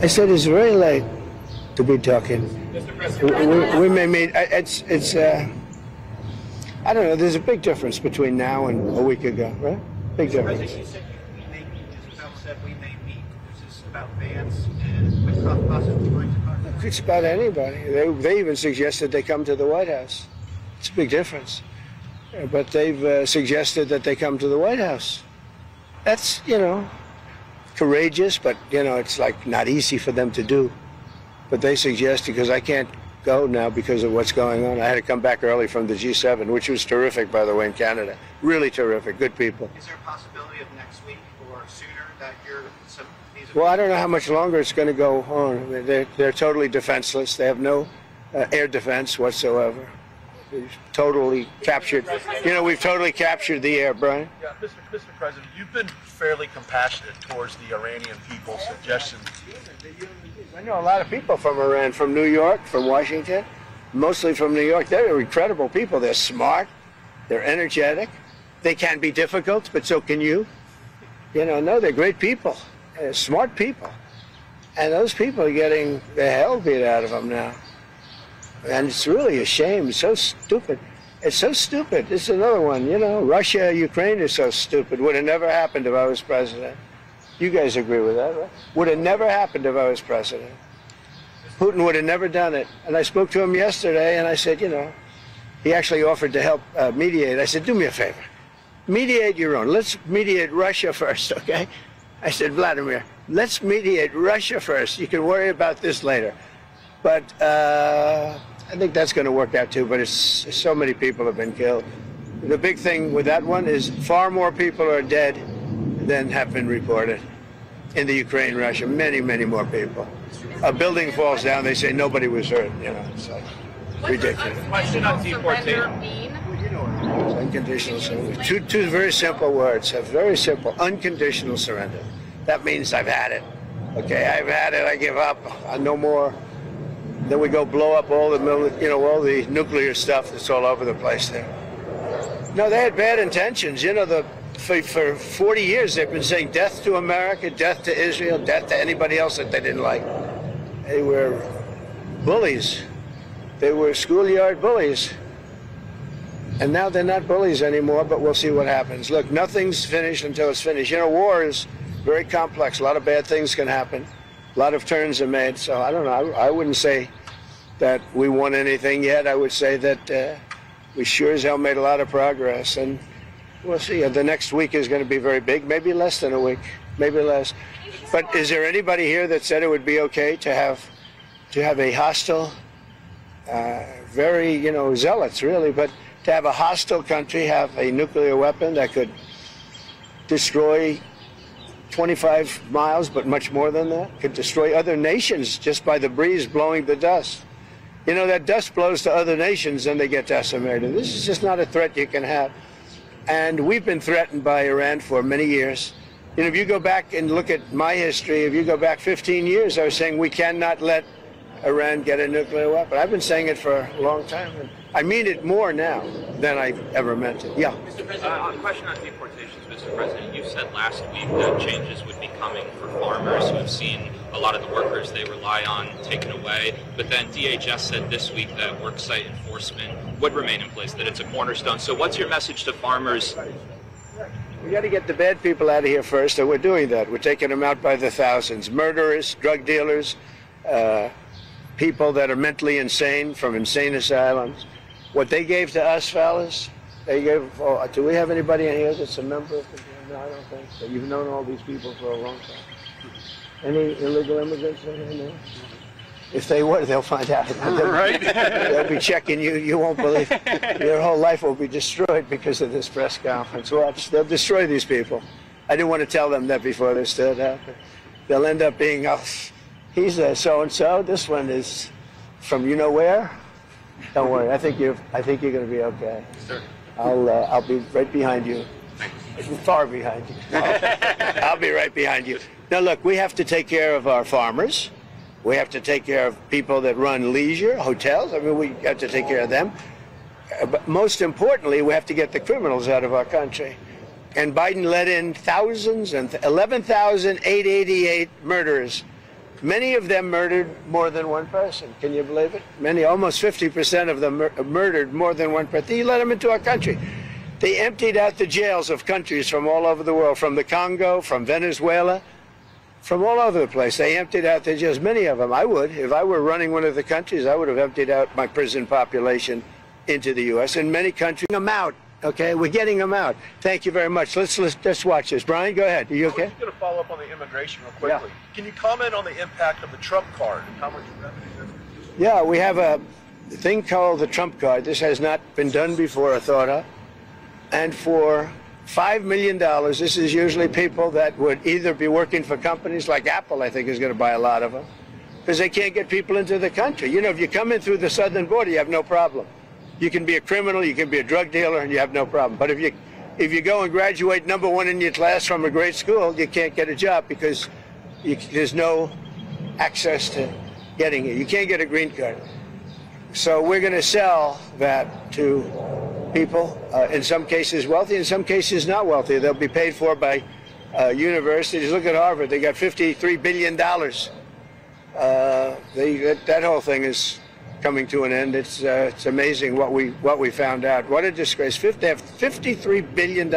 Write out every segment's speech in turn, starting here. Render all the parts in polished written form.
I said it's very late to be talking. We may meet. It's. I don't know. There's a big difference between now and a week ago, right? Big difference. You said we may meet. This is about Vance and with possibly going to Congress. It's about anybody. They even suggested they come to the White House. It's a big difference. But they've suggested that they come to the White House. That's, you know, courageous, but, you know, it's like not easy for them to do. But they suggest, because I can't go now because of what's going on. I had to come back early from the G7, which was terrific, by the way, in Canada. Really terrific, good people. Is there a possibility of next week or sooner that you're Well, I don't know how much longer it's going to go on. They're totally defenseless. They have no air defense whatsoever. We've totally captured, you know, we've totally captured the air, Brian. Yeah, Mr. President, you've been fairly compassionate towards the Iranian people's suggestions. I know a lot of people from Iran, from New York, from Washington, mostly from New York. They're incredible people. They're smart. They're energetic. They can be difficult, but so can you. You know, no, they're great people. They're smart people. And those people are getting the hell beat out of them now. And it's really a shame. It's so stupid. It's so stupid. This is another one, you know. Russia, Ukraine is so stupid. Would have never happened if I was president. You guys agree with that, right? Would have never happened if I was president. Putin would have never done it. And I spoke to him yesterday, and I said, you know, he actually offered to help mediate. I said, do me a favor. Mediate your own. Let's mediate Russia first, okay? I said, Vladimir, let's mediate Russia first. You can worry about this later. But I think that's going to work out too, but it's so many people have been killed. The big thing with that one is far more people are dead than have been reported in the Ukraine, Russia. Many, many more people. A building falls down, they say nobody was hurt. You know, it's like ridiculous. Question on deportation. Unconditional surrender. Two very simple words. Very simple. Unconditional surrender. That means I've had it. Okay, I've had it. I give up. No more. Then we go blow up all the, you know, all the nuclear stuff that's all over the place there. No, they had bad intentions. You know, for 40 years they've been saying death to America, death to Israel, death to anybody else that they didn't like. They were bullies. They were schoolyard bullies. And now they're not bullies anymore, but we'll see what happens. Look, nothing's finished until it's finished. You know, war is very complex. A lot of bad things can happen. A lot of turns are made. So I don't know. I wouldn't say that we won anything yet. I would say that we sure as hell made a lot of progress. And we'll see. The next week is going to be very big. Maybe less than a week. Maybe less. But is there anybody here that said it would be okay to have a hostile, very, you know, zealots really, but to have a hostile country have a nuclear weapon that could destroy 25 miles, but much more than that, could destroy other nations just by the breeze blowing the dust. You know, that dust blows to other nations and they get decimated. This is just not a threat you can have. And we've been threatened by Iran for many years. You know, if you go back and look at my history, if you go back 15 years, I was saying we cannot let Iran get a nuclear weapon. I've been saying it for a long time. And I mean it more now than I ever meant it. Yeah. Mr. President, a question on deportations, Mr. President. You said last week that changes would be coming for farmers who have seen a lot of the workers they rely on taken away. But then DHS said this week that worksite enforcement would remain in place, that it's a cornerstone. So what's your message to farmers? We got to get the bad people out of here first, and we're doing that. We're taking them out by the thousands. Murderers, drug dealers, people that are mentally insane from insane asylums. What they gave to us, fellas, they gave. Oh, do we have anybody in here that's a member of the? No, I don't think so. You've known all these people for a long time. Any illegal immigrants in here? If they were, they'll find out. Right? They'll be checking you. You won't believe it. Your whole life will be destroyed because of this press conference. Watch. They'll destroy these people. I didn't want to tell them that before they stood up. They'll end up being, oh, he's a so-and-so. This one is from you know where. Don't worry. I think you're going to be okay. Sir. I'll be right behind you. Far behind you. I'll be right behind you. Now, look, we have to take care of our farmers. We have to take care of people that run leisure, hotels. I mean, we have to take care of them. But most importantly, we have to get the criminals out of our country. And Biden let in thousands and 11,888 murderers Many of them murdered more than one person. Can you believe it? Many, almost 50% of them murdered more than one person. You let them into our country. They emptied out the jails of countries from all over the world, from the Congo, from Venezuela, from all over the place. They emptied out the jails, many of them. I would. If I were running one of the countries, I would have emptied out my prison population into the U.S. In many countries, them out. Okay, we're getting them out. Thank you very much. Let's watch this. Brian, go ahead. Are you okay? I'm just going to follow up on the immigration real quickly. Yeah. Can you comment on the impact of the Trump card and how much revenue that's produced? Yeah, we have a thing called the Trump card. This has not been done before or thought of. And for $5 million, this is usually people that would either be working for companies like Apple, I think, is going to buy a lot of them, because they can't get people into the country. You know, if you come in through the southern border, you have no problem. You can be a criminal, you can be a drug dealer, and you have no problem. But if you go and graduate #1 in your class from a great school, you can't get a job because there's no access to getting it. You can't get a green card. So we're going to sell that to people, in some cases wealthy, in some cases not wealthy. They'll be paid for by universities. Look at Harvard. They got $53 billion. That whole thing is coming to an end. It's amazing what we found out. What a disgrace. They have $53 billion.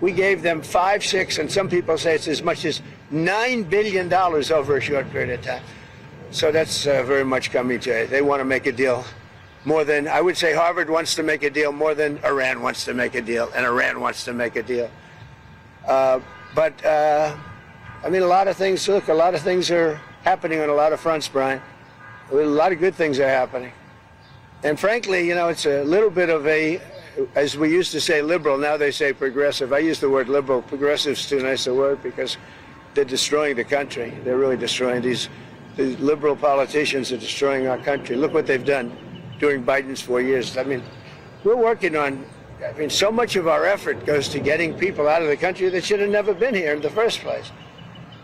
We gave them 5, 6, and some people say it's as much as $9 billion over a short period of time. So that's very much coming to it. They want to make a deal more than, I would say Harvard wants to make a deal more than Iran wants to make a deal, and Iran wants to make a deal. I mean, a lot of things, look, a lot of things are happening on a lot of fronts, Brian. A lot of good things are happening. And frankly, you know, it's a little bit of a, as we used to say liberal, now they say progressive. I use the word liberal. Progressive's too nice a word because they're destroying the country. They're really destroying these liberal politicians are destroying our country. Look what they've done during Biden's 4 years. I mean, we're working on, I mean, so much of our effort goes to getting people out of the country that should have never been here in the first place.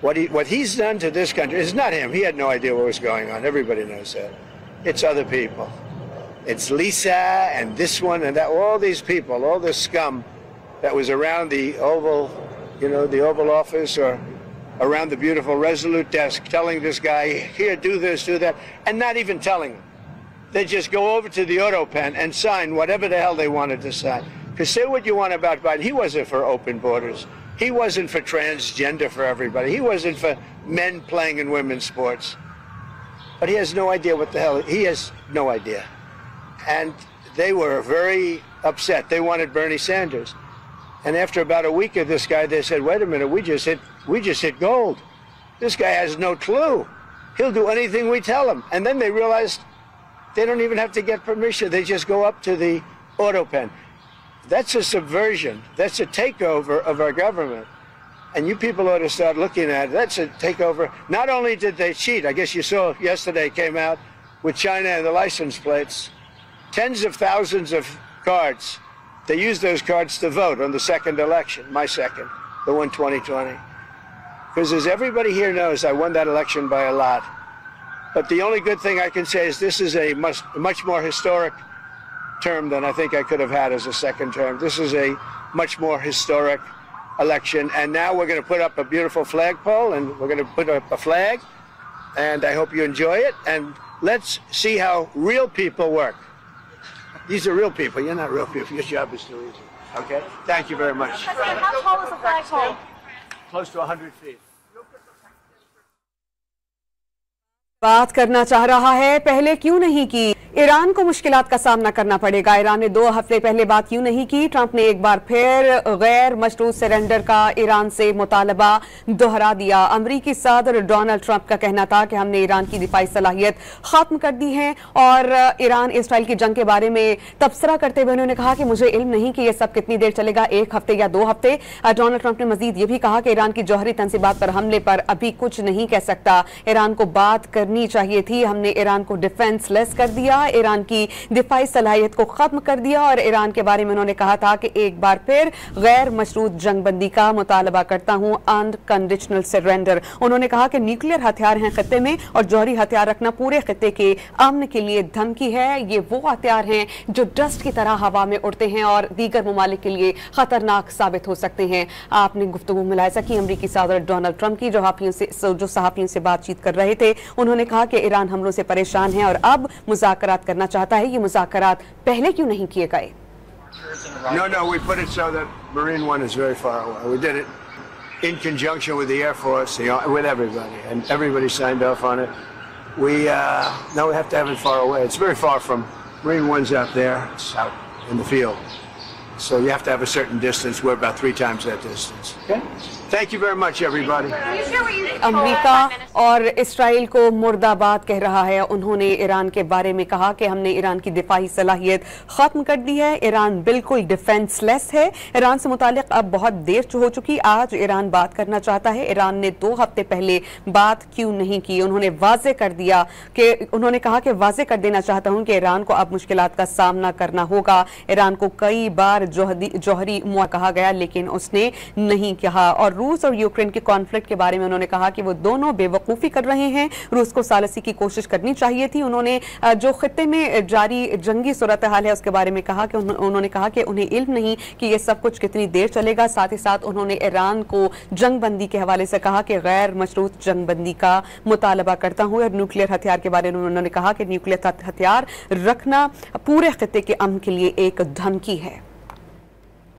What he's done to this country is not him. He had no idea what was going on. Everybody knows that. It's other people. It's Lisa and this one and that, all these people, all this scum that was around the Oval, you know, the Oval Office or around the beautiful Resolute desk telling this guy, here, do this, do that, and not even telling him. They just go over to the auto pen and sign whatever the hell they wanted to sign. Because say what you want about Biden. He wasn't for open borders. He wasn't for transgender for everybody. He wasn't for men playing in women's sports. But he has no idea what the hell, he has no idea. And they were very upset. They wanted Bernie Sanders. And after about a week of this guy, they said, wait a minute, we just hit gold. This guy has no clue. He'll do anything we tell him. And then they realized they don't even have to get permission. They just go up to the auto pen. That's a subversion. That's a takeover of our government. And you people ought to start looking at it. That's a takeover. Not only did they cheat, I guess you saw yesterday came out with China and the license plates, tens of thousands of cards. They used those cards to vote on the second election, my second, the one 2020. Because as everybody here knows, I won that election by a lot. But the only good thing I can say is this is a much more historic term than I think I could have had as a second term. This is a much more historic election. And now we're going to put up a beautiful flagpole, and we're going to put up a flag. And I hope you enjoy it. And let's see how real people work. These are real people. You're not real people. Your job is too easy. Okay? Thank you very much. How tall is the flagpole? Close to 100 feet. बात करना चाह रहा है, पहले क्यों नहीं की? Iran को मुश्किलात का सामना करना पड़ेगा। ईरान ने 2 हफ्ते पहले बात क्यों नहीं की? ट्रंप ने एक बार फिर गैर मशरूत सरेंडर का ईरान से मुतालबा दोहरा दिया। अमरीकी सदर डोनाल्ड ट्रंप का कहना था कि हमने ईरान की दिफाई सलाहियत खत्म कर दी है, और ईरान इसराइल की जंग के बारे में तबसरा करते हुए उन्होंने कहा कि मुझे इल्म नहीं कि यह सब कितनी देर चलेगा, 1 हफ्ते या 2 हफ्ते। डोनाल्ड ट्रंप ने मजीद ये भी कहा कि ईरान की जौहरी तंसीबात पर हमले पर अभी कुछ नहीं कह सकता। ईरान को बात करनी चाहिए थी, हमने ईरान को डिफेंसलेस कर दिया। कहा, ईरान की दिफाई सलाहियत को खत्म कर दिया और ईरान के बारे में उन्होंने कहा था कि एक बार फिर गैर मशरूत जंगबंदी का मुतालबा करता हूं, अनकंडीशनल सरेंडर। उन्होंने कहा कि न्यूक्लियर हथियार हैं खत्ते में और जौहरी हथियार रखना पूरे खत्ते के अमन के लिए धमकी है। ये वो हथियार हैं जो डस्ट की तरह हवा में उड़ते हैं और दीगर ममालिक के लिए खतरनाक साबित हो सकते हैं। आपने गुफ्तगू मुलाहिजा की अमरीकी सदर डोनाल्ड ट्रंप की, जो सहाफियों से बातचीत कर रहे थे। उन्होंने कहा कि ईरान हमलों से परेशान है और अब मुज़ाकरात करना चाहता है। ये मुज़ाकरात पहले क्यों नहीं किए गए? No, we put it so that Marine One is very far away. We did it in conjunction with the Air Force, with everybody, and everybody signed off on it. Now we have to have it far away. It's very far from Marine One's out there. It's out in the field. So you have to have a certain distance. We're about 3 times that distance. Okay? Thank you very much, everybody. America और Israel को मुर्दाबाद कह रहा है। उन्होंने Iran के बारे में कहा कि हमने ईरान की दिफाई सलाहियत खत्म कर दी है। ईरान बिल्कुल डिफेंसलेस है। ईरान से मुतालिक अब बहुत देर हो चुकी। आज ईरान बात करना चाहता है। ईरान ने 2 हफ्ते पहले बात क्यों नहीं की? उन्होंने वाजे कर दिया कि उन्होंने कहा कि वाजे कर देना चाहता हूं कि ईरान को अब मुश्किलात का सामना करना होगा। ईरान को कई बार जौहरी मुआहदा कहा गया लेकिन उसने नहीं कहा। और रूस और यूक्रेन के कॉन्फ्लिक्ट के बारे में उन्होंने कहा कि वो दोनों बेवकूफ़ी कर रहे हैं। रूस को सालसी की कोशिश करनी चाहिए थी। उन्होंने जो खित्ते में जारी जंगी सूरत हाल है उसके बारे में कहा कि उन्होंने कहा कि उन्हें इल्म नहीं कि ये सब कुछ कितनी देर चलेगा। साथ ही साथ उन्होंने ईरान को जंगबंदी के हवाले से कहा कि गैर मशरूत जंगबंदी का मुतालबा करता हूँ। और न्यूक्लियर हथियार के बारे में उन्होंने कहा कि न्यूक्लियर हथियार रखना पूरे खित्ते के अमन के लिए एक धमकी है।